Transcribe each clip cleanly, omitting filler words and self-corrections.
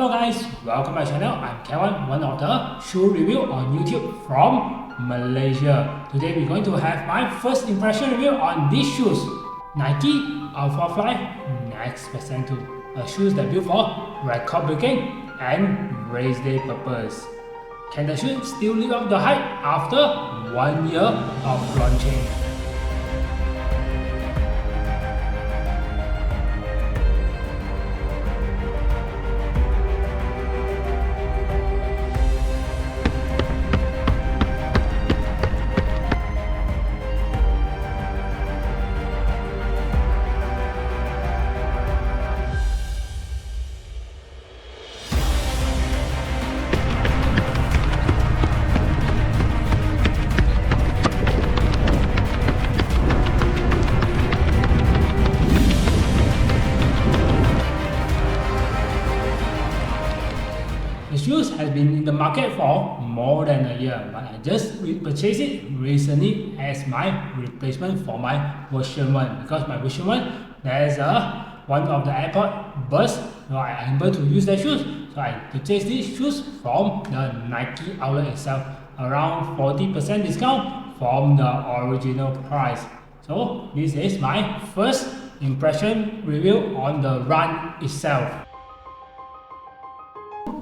Hello guys, welcome to my channel. I'm Kevin, one of the shoe review on YouTube from Malaysia. Today we're going to have my first impression review on these shoes. Nike Alphafly NEXT Version 2. A shoes that built for record breaking and race day purpose. Can the shoe still live up the hype after 1 year of launching? The shoes has been in the market for more than a year, but I just purchased it recently as my replacement for my version 1 because my version 1 there's one of the AirPod burst, so I am able to use the shoes. So I purchased these shoes from the Nike outlet itself, around 40% discount from the original price. So this is my first impression review on the run itself.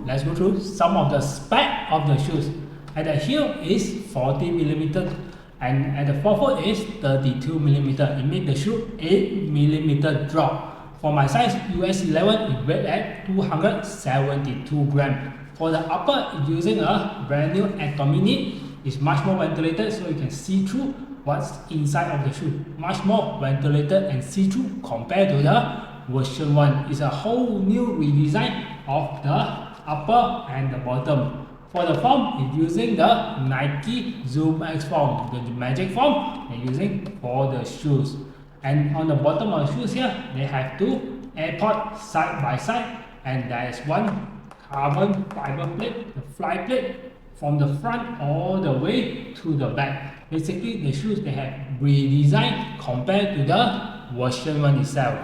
Let's go through some of the spec of the shoes. At the heel is 40mm and at the forefoot is 32mm. It makes the shoe 8mm drop. For my size US 11 it weighs at 272 grams. For the upper, it's using a brand new Atomic. It's much more ventilated so you can see through what's inside of the shoe. Much more ventilated and see through compared to the version 1. It's a whole new redesign of the upper and the bottom. For the form, it's using the Nike Zoom X form, the magic form they're using for the shoes. And on the bottom of the shoes here, they have two AirPods side by side, and there is one carbon fiber plate, the fly plate, from the front all the way to the back. Basically, the shoes they have redesigned compared to the version 1 itself.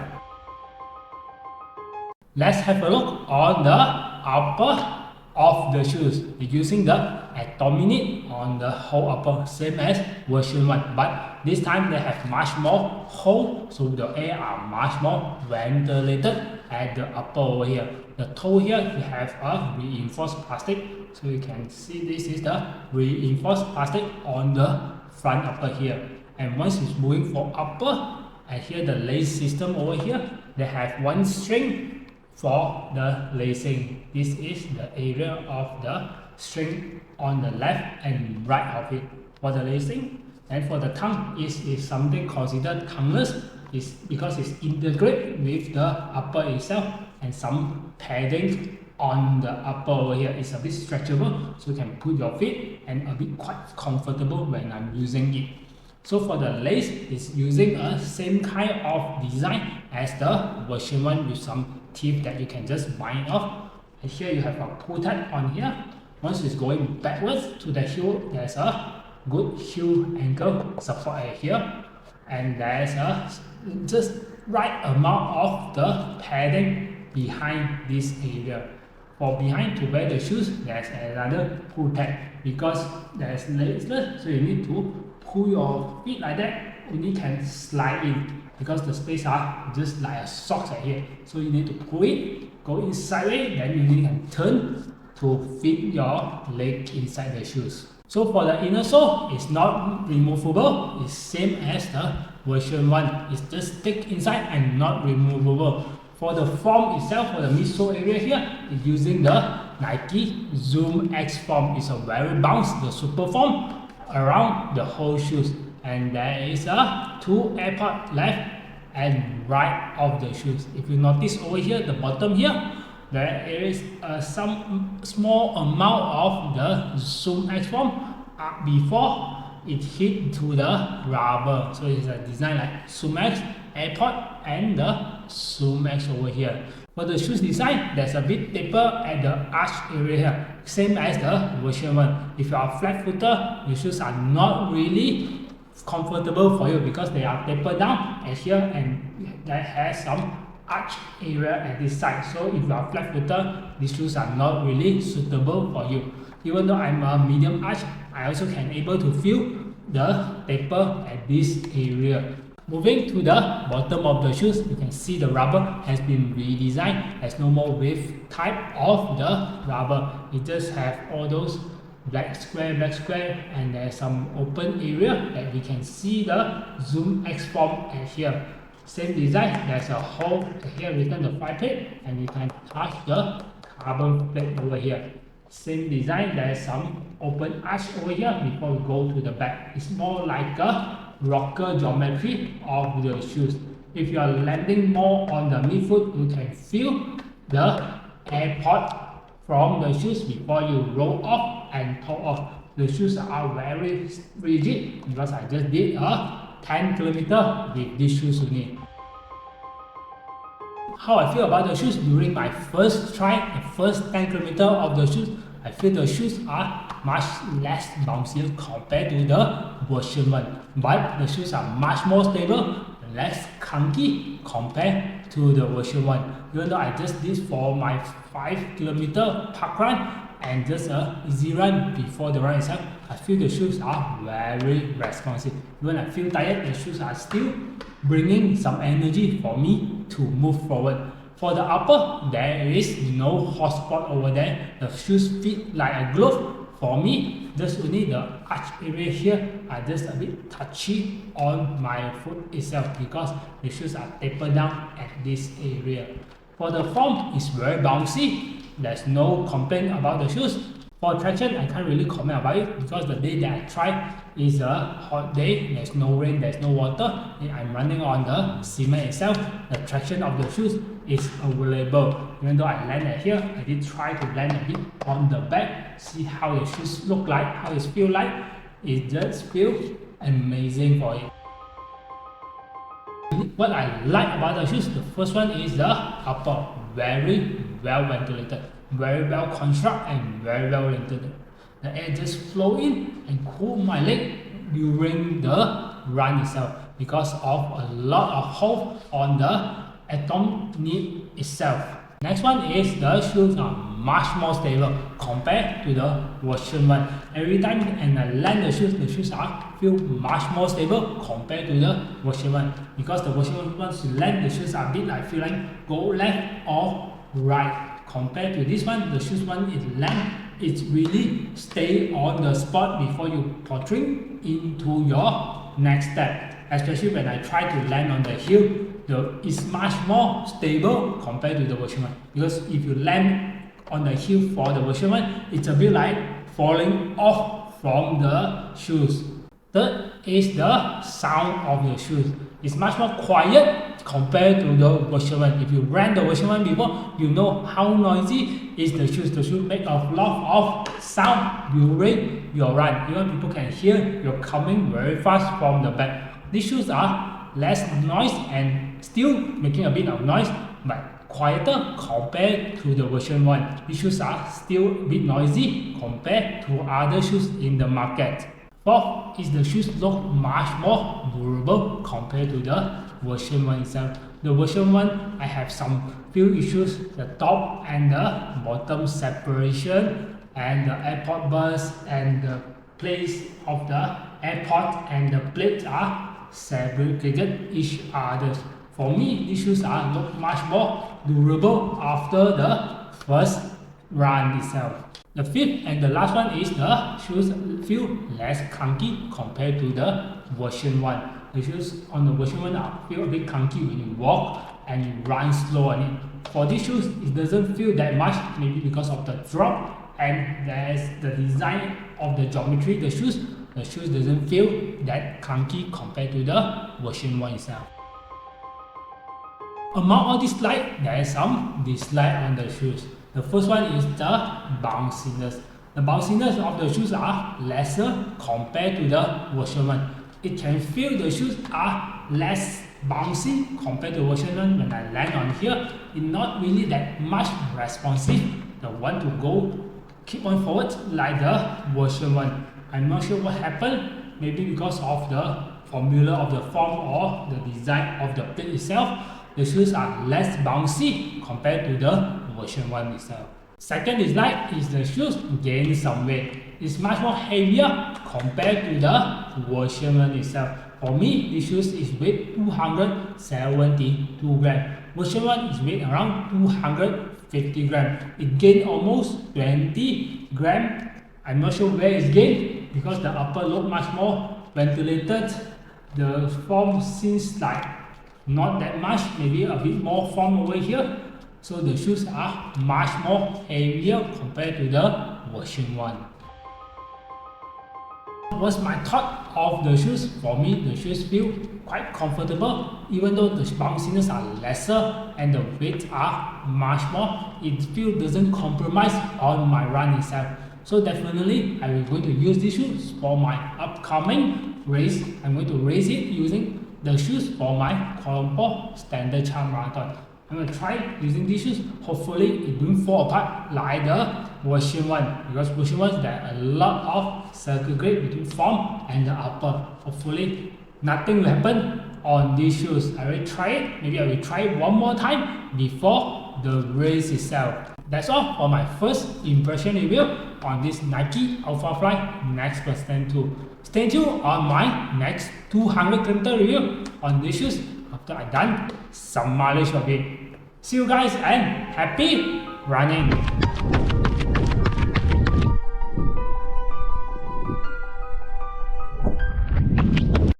Let's have a look on the upper of the shoes. They're using the Atomic on the whole upper, same as version 1, but this time they have much more hole, so the air are much more ventilated at the upper over here. The toe here we have a reinforced plastic, so you can see this is the reinforced plastic on the front upper here. And once it's moving for upper, and here the lace system over here, they have one string for the lacing. This is the area of the string on the left and right of it for the lacing. And for the tongue is something considered tongueless, is because it's integrated with the upper itself, and some padding on the upper over here is a bit stretchable, so you can put your feet and a bit quite comfortable when I'm using it. So for the lace, it's using a same kind of design as the version 1 with some teeth that you can just bind off. And here you have a pull tab on here. Once it's going backwards to the heel, there's a good heel angle support here. And there's a just right amount of the padding behind this area. For behind to wear the shoes, there's another pull tab because there's laceless, so you need to pull your feet like that, and you can slide in because the space are just like a socks right here. So you need to pull it, go inside it, then you can turn to fit your leg inside the shoes. So for the inner sole, it's not removable. It's same as the version 1. It's just stick inside and not removable. For the form itself, for the midsole area here, it's using the Nike Zoom X form. It's a very bounce, the super form around the whole shoes. And there is a two AirPods left and right of the shoes. If you notice over here, the bottom here, there is some small amount of the Zoom X form before it hit to the rubber. So it's a design like Zoom X, AirPod, and the Zoom X over here. For the shoes design, there's a bit taper at the arch area here, same as the version 1. If you are flat footer, your shoes are not really comfortable for you because they are tapered down at here, and that has some arch area at this side. So if you are flat footer, these shoes are not really suitable for you. Even though I'm a medium arch, I also can able to feel the taper at this area. Moving to the bottom of the shoes, you can see the rubber has been redesigned. There's no more wave type of the rubber. It just have all those black square, and there's some open area that we can see the zoom X form at here. Same design, there's a hole here written the 5 plate, and you can touch the carbon plate over here. Same design, there's some open arch over here before we go to the back. It's more like a rocker geometry of the shoes. If you are landing more on the midfoot, you can feel the air pod from the shoes before you roll off and toe off. The shoes are very rigid because I just did a 10 km with these shoes only. How I feel about the shoes during my first try, the first 10 km of the shoes, I feel the shoes are much less bouncy compared to the version 1. But the shoes are much more stable, less clunky compared to the version 1. Even though I just did for my 5 km park run and just a easy run before the run itself, I feel the shoes are very responsive. When I feel tired, the shoes are still bringing some energy for me to move forward. For the upper, there is no hot spot over there. The shoes fit like a glove. For me, just only the arch area here are just a bit touchy on my foot itself because the shoes are tapered down at this area. For the form, it's very bouncy. There's no complaint about the shoes. For traction, I can't really comment about it because the day that I tried is a hot day. There's no rain, there's no water. I'm running on the cement itself. The traction of the shoes is available. Even though I landed here, I did try to land a bit on the back, see how the shoes look like, how it feels like. It just feels amazing for it. What I like about the shoes, the first one is the upper, very well ventilated, very well constructed and very well ventilated. The air just flow in and cool my leg during the run itself because of a lot of hole on the atom knee itself. Next one is the shoes are much more stable compared to the version 1. Every time and I land the shoes are feel much more stable compared to the version 1 because the version 1 once you land the shoes are a bit like feel like go left or right. Compared to this one, the shoes one is land, it's really stay on the spot before you portray into your next step. Especially when I try to land on the heel, it's much more stable compared to the version 1. Because if you land on the heel for the version 1, it's a bit like falling off from the shoes. Third is the sound of the shoes. It's much more quiet compared to the version 1. If you ran the version 1 before, you know how noisy is the shoes. The shoes make a lot of sound during your run. Even people can hear you're coming very fast from the back. These shoes are less noise and still making a bit of noise, but quieter compared to the version 1. These shoes are still a bit noisy compared to other shoes in the market. Fourth is the shoes look much more durable compared to the version 1 itself. The version 1, I have some few issues, the top and the bottom separation and the airpod burst and the place of the airpod and the plates are segregated each other. For me, these shoes are look much more durable after the first run itself. The fifth and the last one is the shoes feel less clunky compared to the version 1. The shoes on the version 1 feel a bit clunky when you walk and you run slow on it. For these shoes, it doesn't feel that much, maybe because of the drop and there's the design of the geometry. The shoes doesn't feel that clunky compared to the version 1 itself. Among all these slides, there is some dislike on the shoes. The first one is the bounciness. The bounciness of the shoes are lesser compared to the version 1. It can feel the shoes are less bouncy compared to version 1. When I land on here, it's not really that much responsive. The one to go keep on forward like the version 1. I'm not sure what happened. Maybe because of the formula of the form or the design of the plate itself. the shoes are less bouncy compared to the version 1 itself. Second is the shoes gain some weight. It's much more heavier compared to the version 1 itself. For me, this shoes is weight 272 grams. Version 1 is weight around 250 grams. It gained almost 20 grams. I'm not sure where it's gained because the upper look much more ventilated. The form seems like not that much, maybe a bit more form over here. So the shoes are much more heavier compared to the version 1. What's my thought of the shoes? For me, the shoes feel quite comfortable, even though the bounciness are lesser and the weights are much more. It still doesn't compromise on my run itself. So definitely, I will going to use these shoes for my upcoming race. I'm going to race it using the shoes for my Kuala Lumpur Standard Chartered Marathon. I'm going to try using these shoes. Hopefully it don't fall apart like the version 1, because version 1 there are a lot of circle grade between form and the upper. Hopefully nothing will happen on these shoes. I will try it. Maybe I will try it one more time before the race itself. That's all for my first impression review on this Nike Alphafly NEXT Percent 2. Stay tuned on my next 200km review on these shoes after I done some mileage of it. See you guys and happy running!